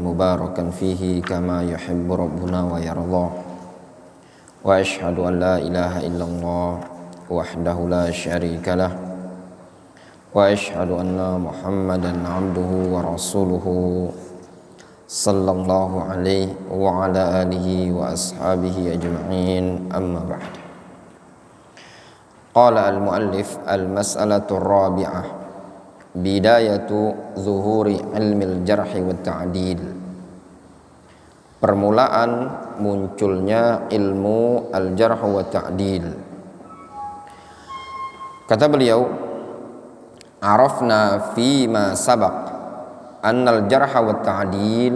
مباركا فيه كما يحب ربنا ويرضى وأشهد أن لا إله إلا الله وحده لا شريك له وأشهد أن محمدا عبده ورسوله صلى الله عليه وعلى آله وأصحابه أجمعين أما بعد. قال المؤلف المسألة الرابعة بداية ظهور علم الجرح والتعديل. Permulaan munculnya ilmu al-jarh wa ta'dil. Kata beliau, arafna fi ma sabaq anna al-jarh wa ta'dil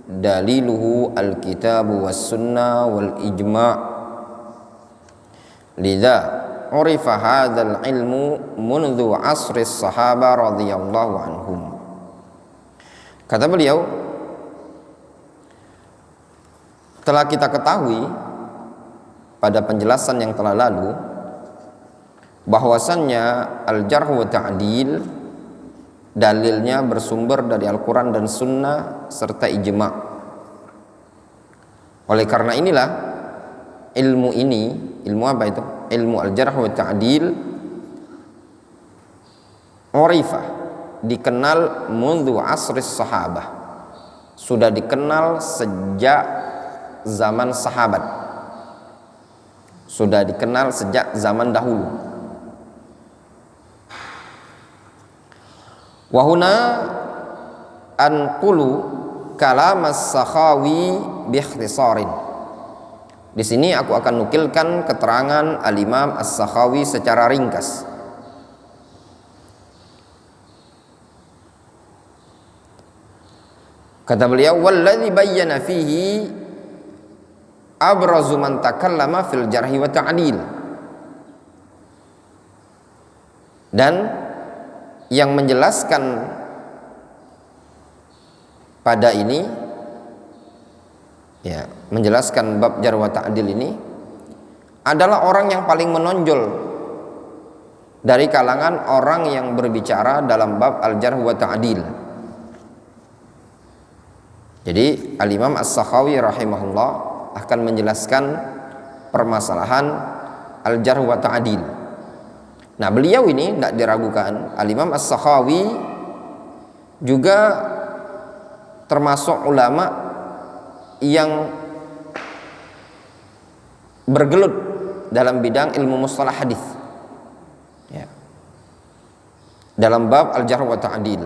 daliluhu al-kitab was sunnah wal ijma'. Lidha urifa hadzal ilmu mundu asri sahabah radhiyallahu anhum. Kata beliau, telah kita ketahui pada penjelasan yang telah lalu bahwasannya al-jarh wa ta'dil dalilnya bersumber dari Al-Quran dan Sunnah serta ijma'. Oleh karena inilah ilmu ini, ilmu apa itu? Ilmu al-jarh wa ta'dil urifah, dikenal mundu asris sahabah, sudah dikenal sejak zaman sahabat, sudah dikenal sejak zaman dahulu. Wahuna anqulu kalam as-Sakhawi bi ikhtisarin. Di sini aku akan nukilkan keterangan al-Imam as-Sakhawi secara ringkas. Kata beliau, walladzi bayyana fihi abrazu man takallama fil jarhi wa ta'dil. Dan yang menjelaskan pada ini, ya, menjelaskan bab jarh wa ta'dil ini adalah orang yang paling menonjol dari kalangan orang yang berbicara dalam bab al-jarh wa ta'dil. Jadi al-Imam as-Sakhawi rahimahullah akan menjelaskan permasalahan al-jarh wa ta'dil. Nah, beliau ini tidak diragukan, al-Imam as-Sakhawi juga termasuk ulama yang bergelut dalam bidang ilmu mustalah hadis, ya, dalam bab al-jarh wa ta'dil.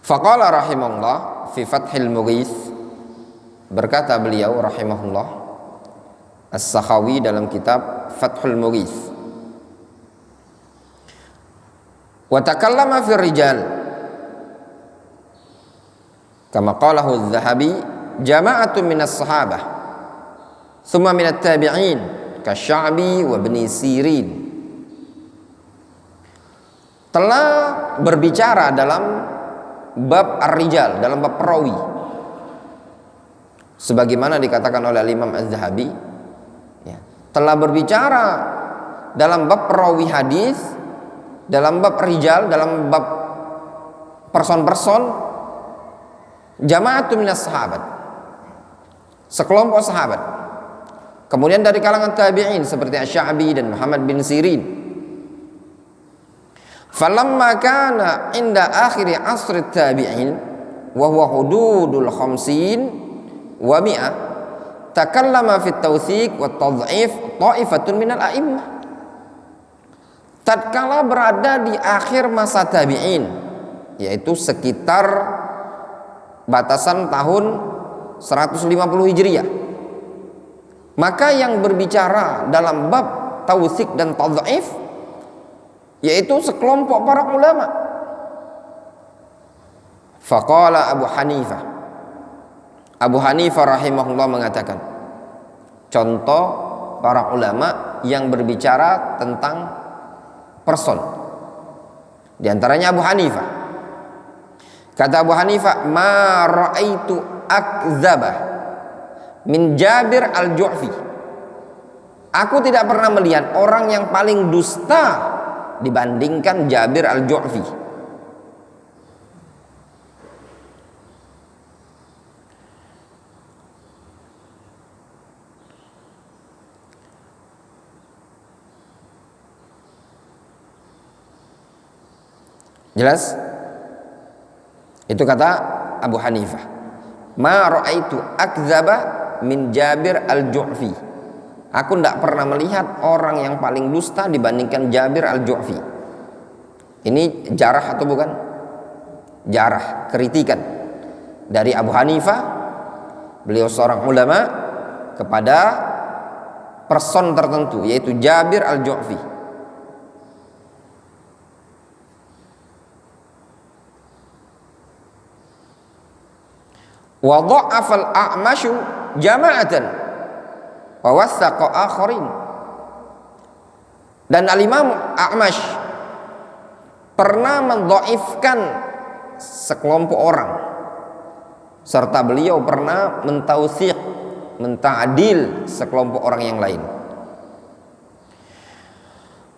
Faqala rahimahullah fi Fathil Mughith, berkata beliau rahimahullah as-Sakhawi dalam kitab Fathul Mughith, wa takallama fi rijal kama qalahu adh-Dhahabi jama'atun minas sahabah thumma minat tabi'in kasya'bi wa ibn Sirin. Telah berbicara dalam bab ar-rijal, dalam bab perawi, sebagaimana dikatakan oleh Imam Az-Zahabi, ya, telah berbicara dalam bab perawi hadis, dalam bab rijal, dalam bab person-person, jama'atun minas sahabat, sekelompok sahabat, kemudian dari kalangan tabi'in seperti Asy-Sya'bi dan Muhammad bin Sirin. Falamma kana inda akhiri asri tabi'in wa huwa hududul khamsin wa mi'ah takallama fi at-tawthiq wa at-tad'if ta'ifatun minal a'immah. Tatkala berada di akhir masa tabi'in, yaitu sekitar batasan tahun 150 Hijriah, maka yang berbicara dalam bab tawthiq dan tad'if yaitu sekelompok para ulama. Faqala Abu Hanifah, Abu Hanifah rahimahullah mengatakan, contoh para ulama yang berbicara tentang person, di antaranya Abu Hanifah. Kata Abu Hanifah, ma ra'aitu akdzaba min Jabir al-Ju'fi. Aku tidak pernah melihat orang yang paling dusta dibandingkan Jabir al-Ju'fi. Jelas? Itu kata Abu Hanifah. Ma ra'aitu akdzaba min Jabir al-Ju'fi. Aku tidak pernah melihat orang yang paling dusta dibandingkan Jabir al-Ju'fi. Ini jarah atau bukan? Jarah, kritikan dari Abu Hanifah, beliau seorang ulama, kepada person tertentu, yaitu Jabir al-Ju'fi. Wa dha'afa al-A'masyu jama'atan wa wassaqa akharin. Dan al-Imam A'mash pernah mendhaifkan sekelompok orang, serta beliau pernah mentausiq, menta'dil sekelompok orang yang lain.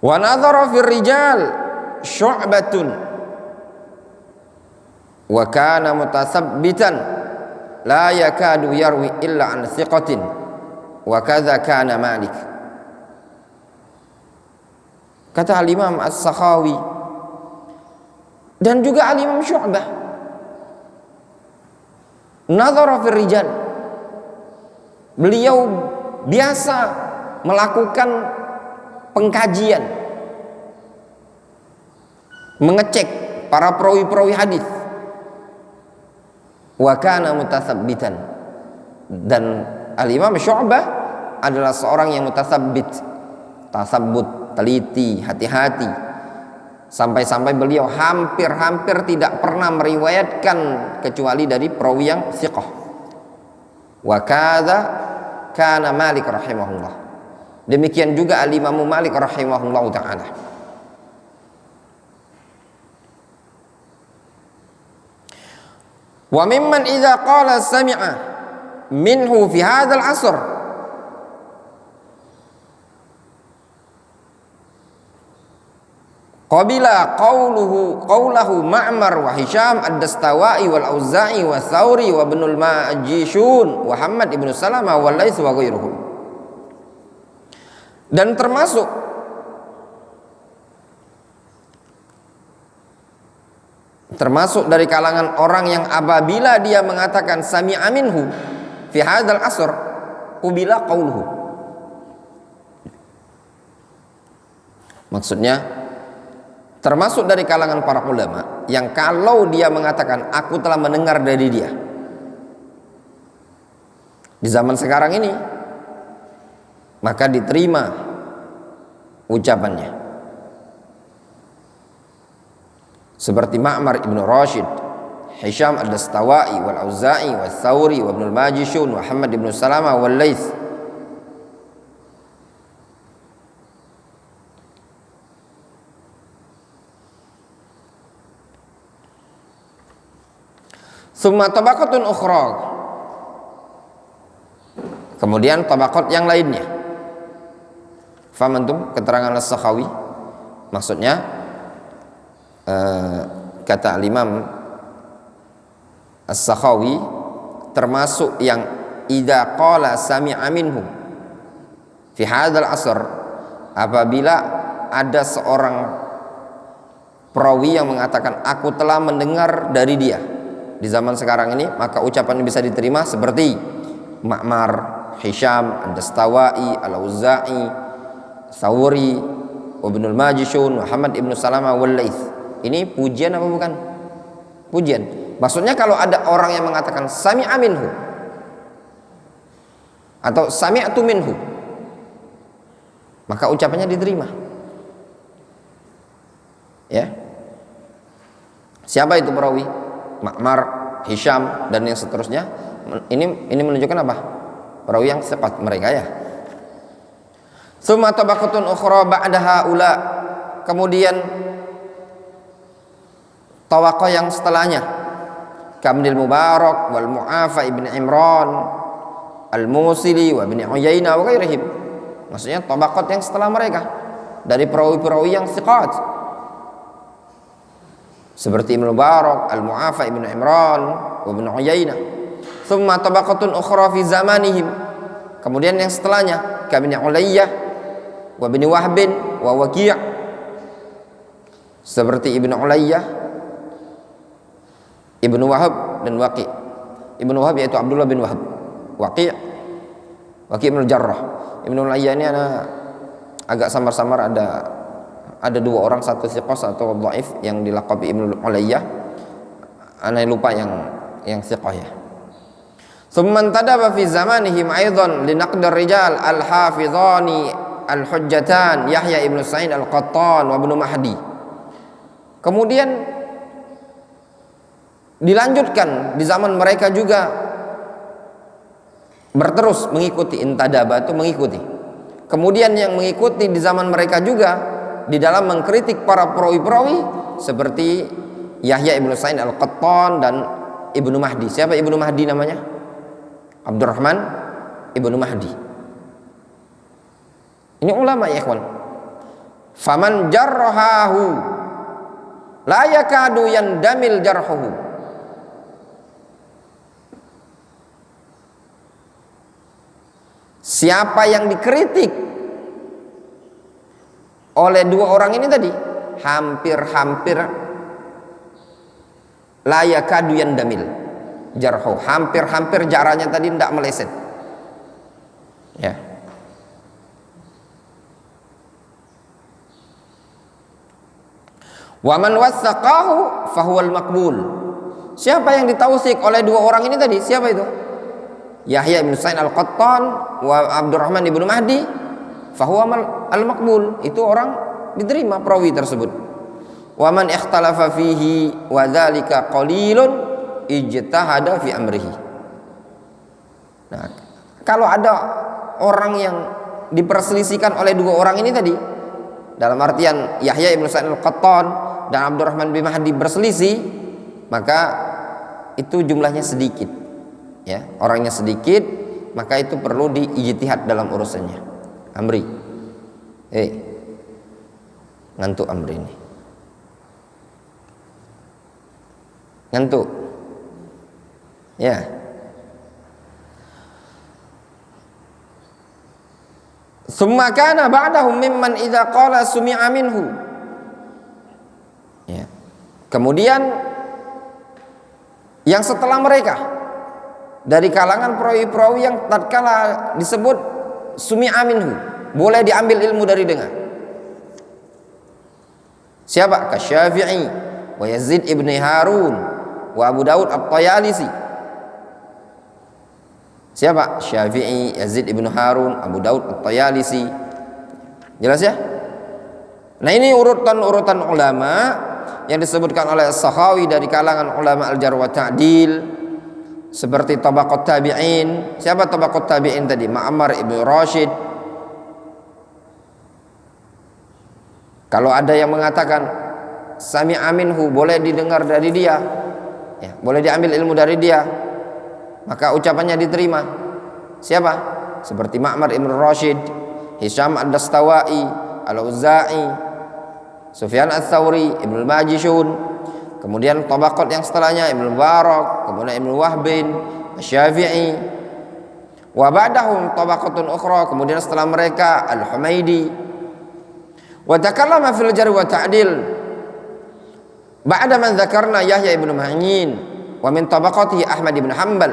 Wa nadhara fir rijal Syu'batun wa kana mutasabbitan la yakadu yarwi illa an thiqatin wa kadza kana Malik. Kata al-Imam As-Sakhawi dan juga al-Imam Syu'bah, nadhara fil rijal, beliau biasa melakukan pengkajian, mengecek para perawi-perawi hadis. Wa kana mutasabbitan, dan al-Imam Syu'bah adalah seorang yang mutasabbit, tasabbut, teliti, hati-hati, sampai-sampai beliau hampir-hampir tidak pernah meriwayatkan kecuali dari perawi yang thiqah. Wa kadza kana Malik rahimahullah. Demikian juga al-Imam Malik rahimahullah taala. Wa mimman idza qala sami'a minhu fi hadzal asr qabila qawlahu Ma'mar wa Hisham ad-Dastawai wal Auza'i wa Thawri wa Ibnul Majishun wa Muhammad ibn Salamah wa Laits wa ghairuhum. Dan termasuk dari kalangan orang yang apabila dia mengatakan sami'a minhu fi hadzal asr qubila qauluhu. Maksudnya termasuk dari kalangan para ulama yang kalau dia mengatakan aku telah mendengar dari dia di zaman sekarang ini, maka diterima ucapannya. Seperti Ma'mar ibn Rashid, Hisham ad-Dastawai wal Auza'i wa Thawri wa Ibnul Majishun wa Muhammad ibn Salamah wal Laits. Summa tabaqatun ukhra. Kemudian tabaqat yang lainnya. Faham antum keterangan As-Sakhawi? Maksudnya kata al-Imam As-Sakhawi, termasuk yang idza qala sami'a minhu fi hadzal asr, apabila ada seorang perawi yang mengatakan aku telah mendengar dari dia di zaman sekarang ini, maka ucapan ini bisa diterima seperti Ma'mar, Hisham ad-Dastawai, al-Auza'i, Thawri, Ibnul Majishun, Muhammad ibn Salamah wal Laits. Ini pujian apa bukan? Pujian. Maksudnya kalau ada orang yang mengatakan sami'a minhu atau sami'tu minhu, maka ucapannya diterima. Ya. Siapa itu perawi? Ma'mar, Hisham dan yang seterusnya. Ini menunjukkan apa? Perawi yang tepat mereka ya. Tsumma tabaqatun ukhra ba'da haula. Kemudian tawaqah yang setelahnya, Kamdil Mubarak wal Mu'afa ibn Imran al-Musili wa ibn Uyainah wa ghairihim. Maksudnya tabaqat yang setelah mereka dari perawi-perawi yang thiqat seperti Ibn Mubarak, al-Mu'afa ibn Imran wa ibn Uyainah. Tsumma tabaqatun ukhra fi zamanihim. Kemudian yang setelahnya Ibn Ulayyah wa ibn Wahb wa Waqi', seperti Ibn Ulayyah Ibnu Wahab dan Waqi'. Ibnu Wahab yaitu Abdullah bin Wahab. Waqi' bin Jarrah. Ibnu Ulayya ini agak samar-samar, ada dua orang, satu thiqah satu dhaif yang dilaqabi Ibnu Ulayya. Ana lupa yang thiqah ya. Tsumma tadaba fi zamanihim aidan li naqd ar-rijal al-hafizani al-hujjatan Yahya ibn Sa'id al-Qattan wa Ibnu Mahdi. Kemudian dilanjutkan di zaman mereka juga berterus mengikuti, intadaba itu mengikuti. Kemudian yang mengikuti di zaman mereka juga di dalam mengkritik para perawi-perawi seperti Yahya ibn Sa'id al-Qattan dan Ibnu Mahdi. Siapa Ibnu Mahdi namanya? Abdurrahman Ibnu Mahdi. Ini ulama ya ikhwan. Faman jarrahahu la yakadu yandamil jarhuhu. Siapa yang dikritik oleh dua orang ini tadi, hampir-hampir la yakadu yandamil jarhu, hampir-hampir jaraknya tadi tidak meleset. Ya. Wa man wathaqahu fahuwal maqbul. Siapa yang ditausik oleh dua orang ini tadi? Siapa itu? Yahya bin Sa'id al-Qattan wa Abdurrahman ibnu Mahdi, fahuwa al-maqbul. Itu orang diterima perawi tersebut. Wa man ikhtalafa fihi wa dzalika qalilun ijtahada fi amrihi. Nah, kalau ada orang yang diperselisihkan oleh dua orang ini tadi, dalam artian Yahya ibn Sa'id al-Qattan dan Abdurrahman bin Mahdi berselisih, maka itu jumlahnya sedikit, ya, orangnya sedikit, maka itu perlu diijtihad dalam urusannya. Amri, ngantuk Amri ini, ngantuk, ya. Summa kana ba'dahum mimman idza qala sumi'a minhu. Ya. Kemudian yang setelah mereka dari kalangan perawi-perawi yang tatkala disebut sumi'a minhu, boleh diambil ilmu dari dengar. Siapa? Kasyafi'i wa Yazid ibn Harun wa Abu Daud at-Tayalisi. Siapa? Syafi'i, Yazid ibn Harun, Abu Daud at-Tayalisi. Jelas ya? Nah, ini urutan-urutan ulama yang disebutkan oleh As-Sakhawi dari kalangan ulama al-jarh wa ta'dil, seperti tabaqat tabi'in. Siapa tabaqat tabi'in tadi? Ma'mar ibn Rashid. Kalau ada yang mengatakan sami'a minhu, boleh didengar dari dia, ya, boleh diambil ilmu dari dia, maka ucapannya diterima. Siapa? Seperti Ma'mar ibn Rashid, Hisham ad-Dastawai, Al-Auza'i, Sufyan ats-Tsauri, Ibnu al-Majishun. Kemudian tabaqat yang setelahnya Ibnu Barak, kemudian Ibnu Wahbin, Asy-Syafi'i. Wa ba'dahum tabaqatun ukhra, kemudian setelah mereka Al-Humaidi. Wa takallama fil jarh wa ta'dil ba'da man dzakarna Yahya ibn Ma'in wa min tabaqatihi Ahmad ibn Hanbal.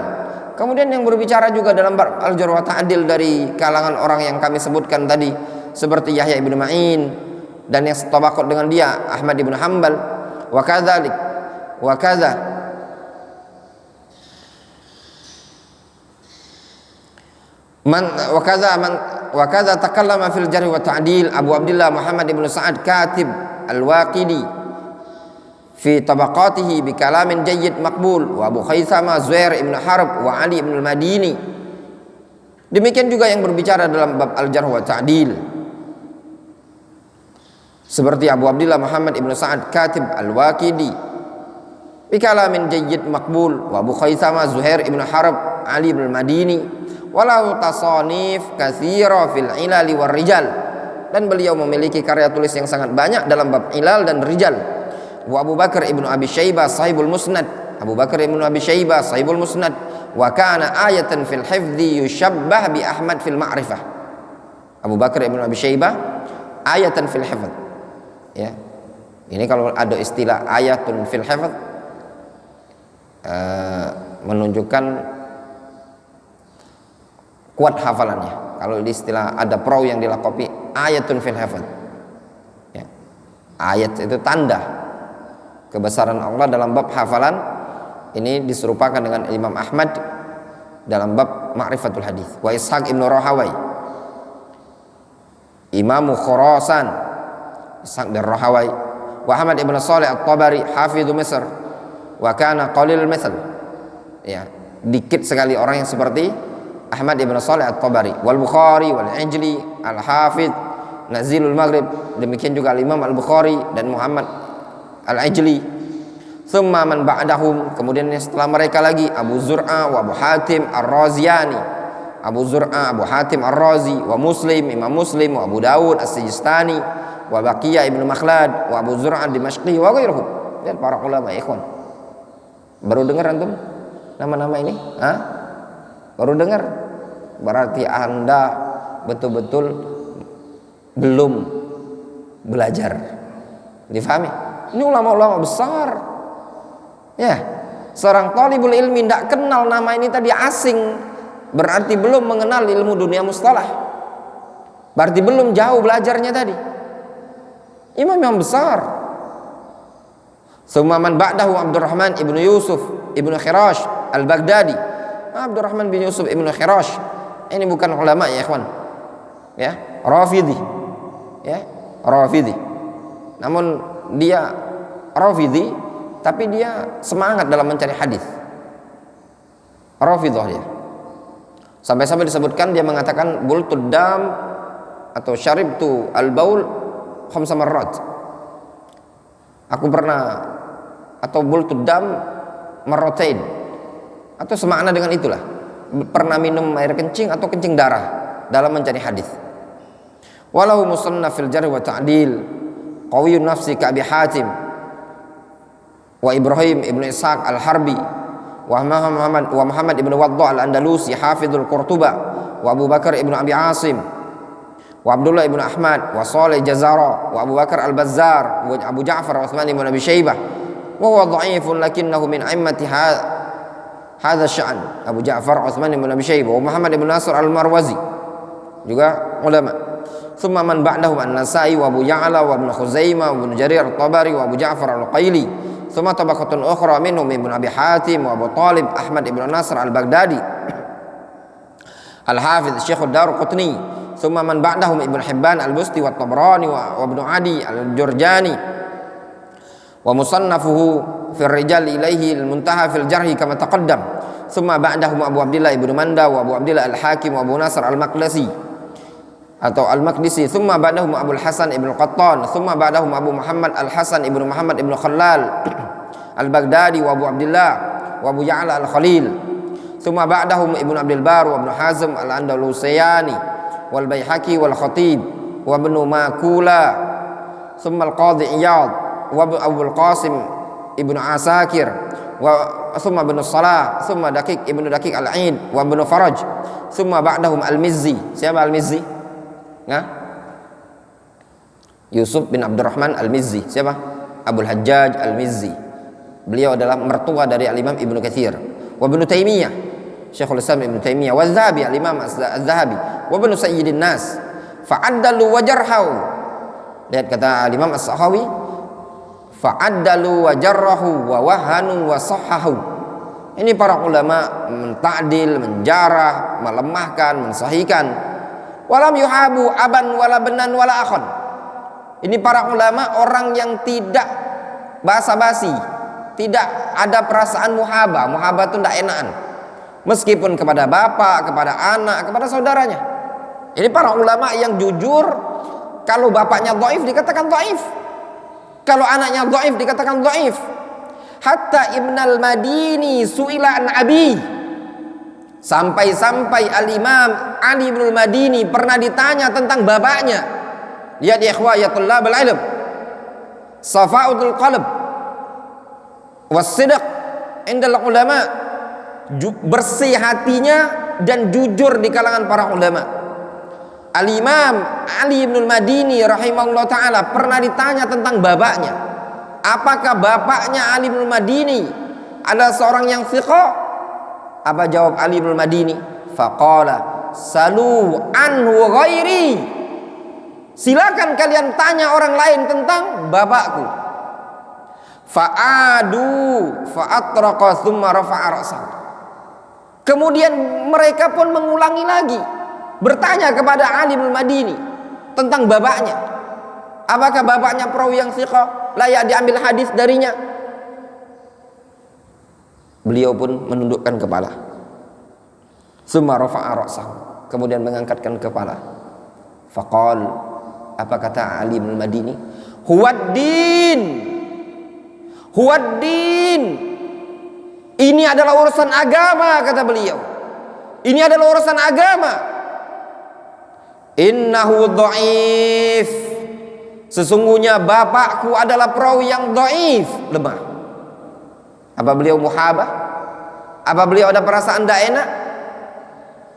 Kemudian yang berbicara juga dalam al-jarh wa ta'dil dari kalangan orang yang kami sebutkan tadi, seperti Yahya ibn Ma'in dan yang setabaqat dengan dia Ahmad ibn Hanbal. Wa kadzalik wa kadza wa kadza takallama fil jarh wa ta'dil Abu Abdullah Muhammad ibn Sa'ad Katib al-Waqidi fi tabaqatihi bi kalamin jayyid maqbul, wa Abu Khaisama Zuhair ibn Harb wa Ali ibn al-Madini. Demikian juga yang berbicara dalam bab al-jarh wa ta'dil seperti Abu Abdullah Muhammad ibn Sa'ad Katib al-Waqidi bi kalamin jayyid maqbul, wa Abu Khaisama Zuhair ibn Harb Ali ibn al-Madini, walau tasanif katsira fil ilal war rijal, dan beliau memiliki karya tulis yang sangat banyak dalam bab ilal dan rijal. Wa Abu Bakar ibnu Abi Syaibah sahibul musnad, Abu Bakar ibnu Abi Syaibah sahibul musnad, wa kana ayatan fil hifdzi yushabbah bi Ahmad fil ma'rifah. Abu Bakar ibnu Abi Syaibah ayatan fil hifdz, ya. Ini kalau ada istilah ayatun fil hifdz, menunjukkan kuat hafalannya. Kalau di istilah ada perawi yang dilakopi ayatun fil hafal, ya. Ayat itu tanda kebesaran Allah dalam bab hafalan. Ini diserupakan dengan Imam Ahmad dalam bab ma'rifatul hadis. Wa Ishaq ibn Rahawai, Imam Khurasan, Ishaq bin Rahawai. Wa Ahmad ibn Salih at-Tabari, hafidhu Misr, wa kana qalil misl, ya, dikit sekali orang yang seperti Ahmad ibn Salih at-Tabari. Wal Bukhari wal Ijli al-Hafidh Nazilul Maghrib, demikian juga Imam Al-Bukhari dan Muhammad Al-Ijli. Thumma man ba'dahum, kemudian setelah mereka lagi Abu Zur'a wa Abu Hatim Ar-Raziyani, Abu Zur'a, Abu Hatim Ar-Razi, wa Muslim, Imam Muslim, wa Abu Dawud As-Sijistani, wa Baqiyah ibn Makhlad, wa Abu Zur'a Dimashqi, wa ghairuhum. Dan para ulama, ikhwan. Baru dengar antum nama-nama ini? Hah? Baru dengar? Berarti Anda betul-betul belum belajar. Difahami? Ini ulama-ulama besar. Ya, seorang thalibul ilmi tidak kenal nama ini tadi, asing, berarti belum mengenal ilmu dunia mustalah, berarti belum jauh belajarnya tadi. Imam yang besar. Summa man ba'dahu Abdurrahman ibnu Yusuf ibnu Khirash al-Baghdadi. Abdurrahman bin Yusuf ibnu Khirash ini bukan ulama, ya ikhwan, ya, Rafidhi, ya, Rafidhi. Namun dia Rafidhi, tapi dia semangat dalam mencari hadis. Rafidhah dia. Sampai-sampai disebutkan dia mengatakan bultud dam atau syaribtu al-baul khamsa marrat. Aku pernah, atau bultud dam marratain, atau semakna dengan itulah, pernah minum air kencing atau kencing darah dalam mencari hadis. Walau musannaf fil jarh wa ta'dil qawiyyun nafsi ka Abi Hatim wa Ibrahim ibnu Ishaq al-Harbi wa Muhammad ibnu Waddah al-Andalusi hafidhul Qurtuba wa Abu Bakar ibnu Abi Asim wa Abdullah ibnu Ahmad wa Salih Jazara wa Abu Bakar al-Bazzar wa Abu Ja'far Utsman ibnu Abi Syaibah wa huwa dha'ifun lakinnahu min a'immati hadha sya'an. Abu Ja'far Utsman ibnu Abi Syaibah wa Muhammad ibnu Nasr al-Marwazi juga ulama. Thumma man ba'dahu an-Nasa'i wa Abu Ya'la wa Ibnu Khuzaimah wa Ibnu Jarir at-Tabari wa Abu Ja'far al-Qaili. Thumma tabaqatun ukhra minhum Ibnu Abi Hatim wa Abu Talib Ahmad ibnu Nasr al-Baghdadi al-Hafidh Syekh ad-Darqutni. Thumma man ba'dahum Ibnu Hibban al-Busti wa Tabrani wa Ibnu Adi al-Jurjani wa musannafuhu fi ar-rijal ilayhi al-muntaha fil jarhi kama taqaddam. Thumma ba'dahum Abu Abdillah Ibnu Manda wa Abu Abdillah al-Hakim wa Abu Nasr al-Maqdisi atau Al-Maqdisi. Thumma ba'dahum Abu Hasan ibnu Qattan. Thumma ba'dahum Abu Muhammad Al-Hasan ibnu Muhammad ibnu Khallal Al-Baghdadi wa Abu Abdillah wa Abu Ya'la Al-Khalil. Thumma ba'dahum Ibnu Abdul Bar wa Ibnu Hazm Al-Andalusiyani wal Baihaqi wal Khatib wa Ibnu Makula. Thumma Al-Qadhi Iyad wa Abu Al-Qasim ibnu Asakir wa thumma Ibnu Salah. Thumma Ibnu Daqiq Al-Aid wa Ibnu Faraj. Thumma ba'dahum Al-Mizzi. Siapa Al-Mizzi? Nah, Yusuf bin Abdurrahman Al-Mizzi. Siapa? Abul Hajjaj Al-Mizzi. Beliau adalah mertua dari Al-Imam Ibnu Katsir. Wa Ibnu Taimiyah, Syekhul Islam Ibnu Taimiyah, wa Zahabi, Al-Imam Az-Zahabi, wa Ibnu Sayyidin Nas. Fa'addalu wa jarhahu. Lihat kata Al-Imam As-Sakhawi, fa'addalu wa jarrahu wa wahanu wa sahhahu. Ini para ulama mentakdil, menjarah, melemahkan, mensahihkan. Walam yuhabu aban wala benan wala akhon. Ini para ulama orang yang tidak basa-basi, tidak ada perasaan muhabah. Muhabah itu tidak enakan, meskipun kepada bapak, kepada anak, kepada saudaranya. Ini para ulama yang jujur. Kalau bapaknya dhaif dikatakan dhaif, kalau anaknya dhaif dikatakan dhaif. Hatta Ibnul Madini su'ila an abi. Sampai-sampai Al-Imam Ali bin Madini pernah ditanya tentang bapaknya. Lihat ya ikhwah ya tullabul ilm, safa'utul qalb was-sidq indal ulama, bersih hatinya dan jujur di kalangan para ulama. Al-Imam Ali bin Madini rahimahullah ta'ala pernah ditanya tentang bapaknya. Apakah bapaknya Ali bin Madini ada seorang yang thiqah? Apa jawab Ali bin Madini? Faqala salu anhu ghairi. Silakan kalian tanya orang lain tentang bapakku. Fa'adu fa'atraqa thumma rafa'a ra'sahu. Kemudian mereka pun mengulangi lagi bertanya kepada Ali bin Madini tentang bapaknya. Apakah bapaknya perawi yang thiqah, layak diambil hadis darinya? Beliau pun menundukkan kepala. Tsumma rafa'a ra'sahu. Kemudian mengangkatkan kepala. Faqal, apa kata Ali bin Madini? Huwaddin. Huwaddin. Ini adalah urusan agama, kata beliau. Ini adalah urusan agama. Innahu dhaif. Sesungguhnya bapakku adalah perawi yang dhaif, lemah. Apa beliau muhabah? Apa beliau ada perasaan tidak enak?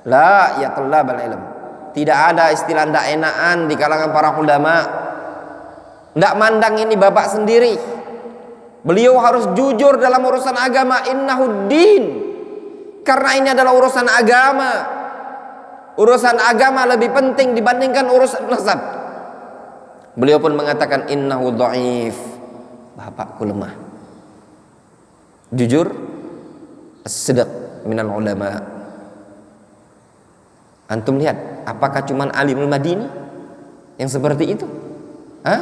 La ya talabal ilm. Tidak ada istilah tidak enakan di kalangan para ulama. Tidak mandang ini bapak sendiri. Beliau harus jujur dalam urusan agama. Innahu din. Karena ini adalah urusan agama. Urusan agama lebih penting dibandingkan urusan nasab. Beliau pun mengatakan innahu dhaif. Bapakku lemah. Jujur, as-sidq minal ulama. Antum lihat, apakah cuman Ali bin Madini yang seperti itu? Hah?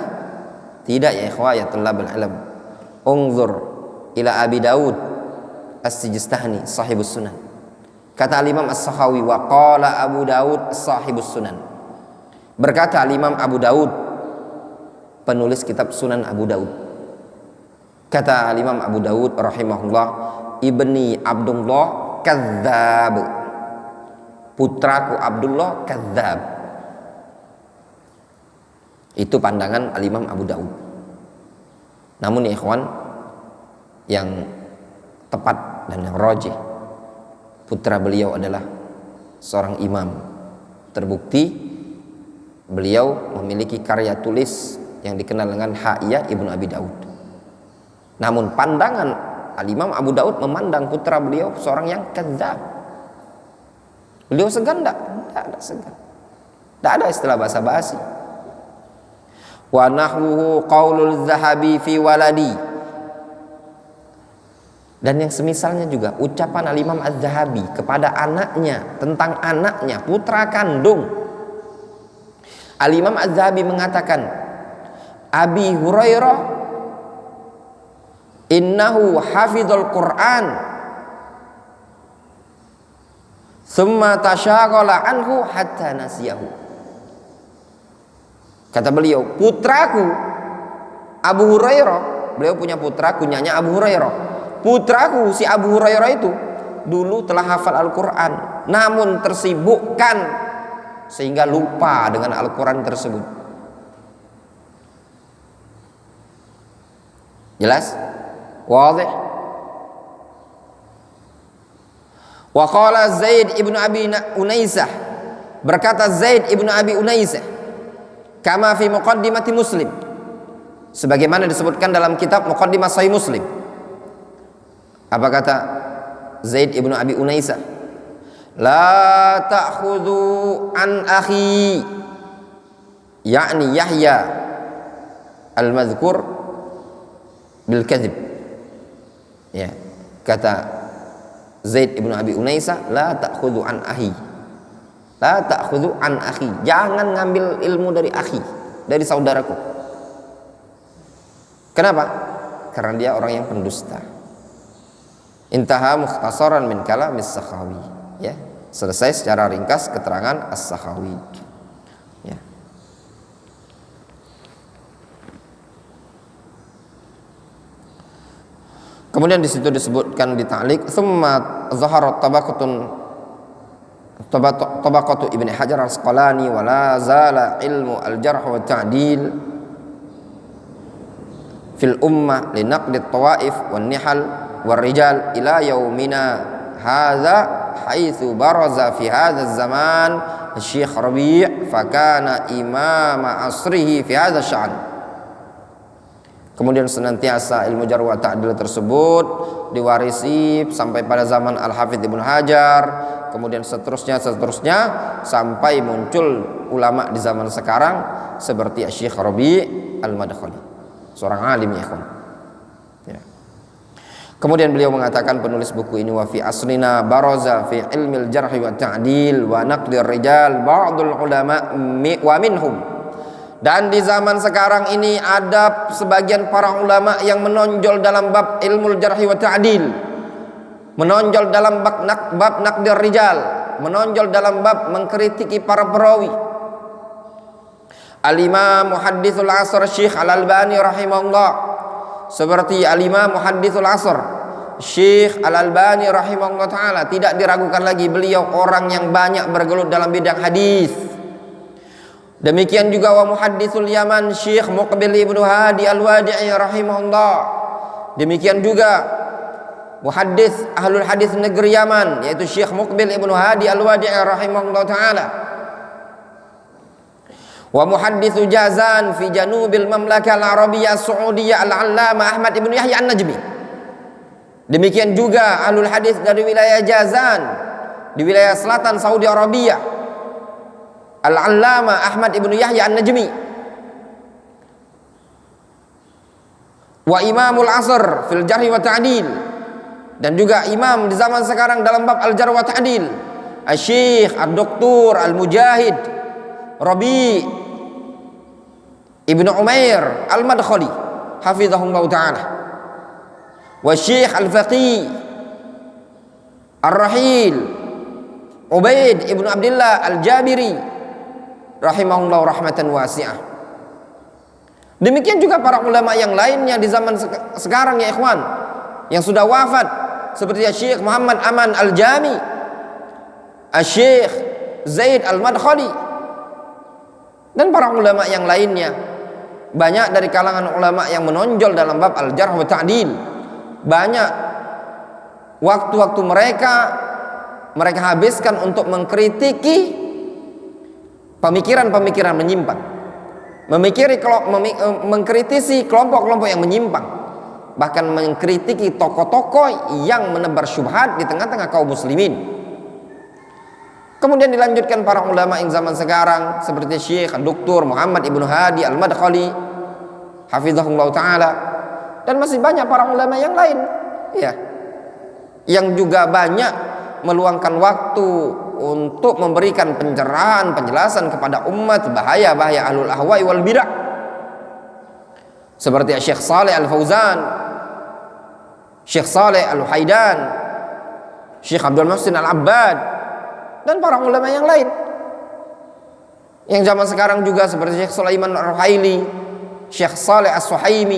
Tidak ya ikhwah ya talabul ilm. Unzur ila Abi Daud As-Sijistani sahibus sunan. Kata Imam As-Sakhawi, wa qala Abu Daud sahibus sunan. Berkata Imam Abu Daud, penulis kitab Sunan Abu Daud. Kata Imam Abu Daud rahimahullah, ibni Abdullah kadzdzab. Putraku Abdullah kadzdzab. Itu pandangan Al-Imam Abu Daud. Namun ya ikhwan, yang tepat dan yang rajih, putra beliau adalah seorang imam. Terbukti beliau memiliki karya tulis yang dikenal dengan Ha'iyah Ibnu Abi Daud. Namun pandangan Al-Imam Abu Daud memandang putra beliau seorang yang kadzdzab. Beliau segan enggak? Tidak ada segan. Tidak ada istilah basa-basi. Wa nahwuhu qaulul Zahabi fi waladi. Dan yang semisalnya juga ucapan Al-Imam Az-Zahabi kepada anaknya, tentang anaknya, putra kandung. Al-Imam Az-Zahabi mengatakan, Abi Hurairah innahu hafidhul Qur'an thumma tasyaghala anhu hatta nasiyahu. Kata beliau, putraku Abu Hurairah, beliau punya putra kunyanya Abu Hurairah. Putraku si Abu Hurairah itu dulu telah hafal Al-Quran, namun tersibukkan sehingga lupa dengan Al-Quran tersebut. Jelas? Wadih? Wa qala Zaid ibnu Abi Unaisah, berkata Zaid ibnu Abi Unaisah, kama fi muqaddimati Muslim, sebagaimana disebutkan dalam kitab Muqaddimah Sahih Muslim. Apa kata Zaid ibnu Abi Unaisah? La ta'khudhu an akhi, yakni Yahya al-madhkur bil kadhib. Ya, kata Zaid ibnu Abi Unaisah, la ta'khudhu an akhi. La ta'khudhu an akhi. Jangan ngambil ilmu dari akhi, dari saudaraku. Kenapa? Karena dia orang yang pendusta. Intaha mukhtasaran min kalam As-Sakhawi. Ya, selesai secara ringkas keterangan As-Sakhawi. Ya. Kemudian di situ disebutkan di ta'liq, "Tsumma zaharat tabaqatu Ibnu Hajar Al-Asqalani wa la zala ilmu al-jarh wa ta'dil fil ummah li naqd at-tawaif wan nihal war rijal ila yaumina hadza haitsu baraza fi hadza zaman Syekh Rabi' fa kana imam asrihi fi hadza sya'n." Kemudian senantiasa ilmu jarh wa ta'dil tersebut diwarisi sampai pada zaman Al-Hafidz Ibnu Hajar, kemudian seterusnya sampai muncul ulama di zaman sekarang seperti Syekh Rabi' Al-Madkhali, seorang alim ya ikhwan. Ya. Kemudian beliau mengatakan, penulis buku ini, wa fi asrina baraza fi ilmil jarh wa ta'dil wa naqdir rijal ba'dul ulama wa minhum. Dan di zaman sekarang ini ada sebagian para ulama yang menonjol dalam bab ilmu jarh wa ta'dil, menonjol dalam bab naqdir rijal, menonjol dalam bab mengkritiki para perawi. Al-Imam Muhadditsul Asr Syekh Al-Albani rahimahullah, seperti Al-Imam Muhadditsul Asr Syekh Al-Albani rahimahullah ta'ala, tidak diragukan lagi beliau orang yang banyak bergelut dalam bidang hadis. Demikian juga wa Muhadditsul Yaman Syekh Muqbil Ibnu Hadi Al-Wadi'i rahimahullah. Demikian juga muhaddits ahlul hadis negeri Yaman, yaitu Syekh Muqbil Ibnu Hadi Al-Wadi'i rahimahullah ta'ala. Wa muhadditsu Jazan fi janubil mamlakah al-arabiyyah as-saudiyah al-allama Ahmad Ibnu Yahya An-Najmi. Demikian juga ahlul hadis dari wilayah Jazan di wilayah selatan Saudi Arabia, al-allama Ahmad Ibnu Yahya An-Najmi. Wa imamul asr fil jarh wa ta'dil, dan juga imam di zaman sekarang dalam bab al-jarh wa ta'dil, Asy-Syaikh Ad-Doktor Al-Mujahid Rabi' Ibnu Umair Al-Madkhali hafizahullah ta'ala, wa Syekh Al-Faqih Ar-Rahil Ubaid Ibnu Abdullah Al-Jabiri rahimahullah rahmatan wasi'ah. Demikian juga para ulama yang lainnya di zaman sekarang ya ikhwan, yang sudah wafat, seperti Syekh Muhammad Aman Al-Jami, Syekh Zaid Al-Madkhali, dan para ulama yang lainnya. Banyak dari kalangan ulama yang menonjol dalam bab al-jarh wa ta'dil. Banyak waktu-waktu mereka habiskan untuk mengkritiki pemikiran-pemikiran menyimpang, mengkritisi kelompok-kelompok yang menyimpang, bahkan mengkritiki tokoh-tokoh yang menebar syubhat di tengah-tengah kaum muslimin. Kemudian dilanjutkan para ulama yang zaman sekarang seperti Syekh Dr. Muhammad Ibnu Hadi Al-Madkhali hafizahullah ta'ala, dan masih banyak para ulama yang lain ya, yang juga banyak meluangkan waktu untuk memberikan pencerahan, penjelasan kepada umat bahaya-bahaya ahlul ahwa'i wal bidah, seperti Syekh Saleh Al-Fauzan, Syekh Saleh Al-Haidan, Syekh Abdul Muhsin Al-Abbad, dan para ulama yang lain. Yang zaman sekarang juga seperti Syekh Sulaiman Ar-Ruhaili, Syekh Saleh As-Suhaimi,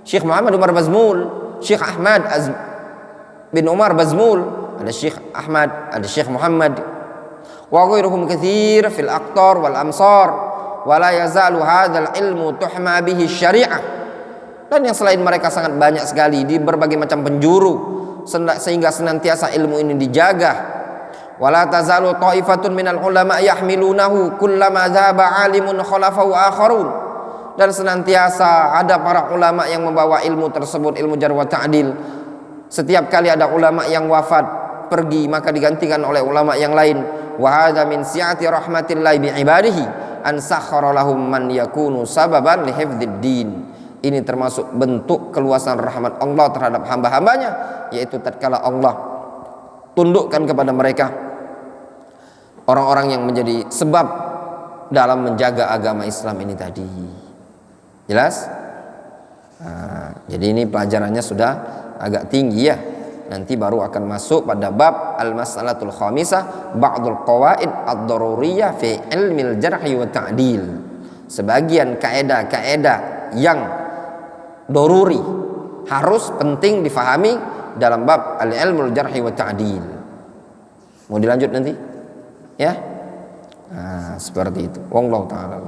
Syekh Muhammad Umar Bazmul, Syekh Ahmad bin Umar Bazmul, ada Syekh Ahmad, ada Syekh Muhammad, wa ghairuhum katsir fil aqtar wal amsar, wa la yazalu hadzal ilmu tuhma bihi syariah. Dan yang selain mereka sangat banyak sekali di berbagai macam penjuru, sehingga senantiasa ilmu ini dijaga. Wala tazalu ta'ifatun minal ulama yahmilunahu kullama dhaba alimun khalafahu akharun. Dan senantiasa ada para ulama yang membawa ilmu tersebut, ilmu jarh wa ta'dil. Setiap kali ada ulama yang wafat, pergi, maka digantikan oleh ulama yang lain. Wa hadza min si'ati rahmatillahi bi ibadihi an sakhkhara lahum man yakunu sababan li hifdzid din. Ini termasuk bentuk keluasan rahmat Allah terhadap hamba-hambanya, yaitu tatkala Allah tundukkan kepada mereka orang-orang yang menjadi sebab dalam menjaga agama Islam ini tadi. Jelas? Nah, jadi ini pelajarannya sudah agak tinggi ya. Nanti baru akan masuk pada bab al-mas'alatul khamisah, ba'dul qawaid ad-daruriyah fi ilmil jarh wa ta'dil. Sebagian kaedah-kaedah yang daruri, harus penting difahami dalam bab al-ilmul jarh wa ta'dil. Mau dilanjut nanti? Ya, nah, seperti itu. Wallahu ta'ala.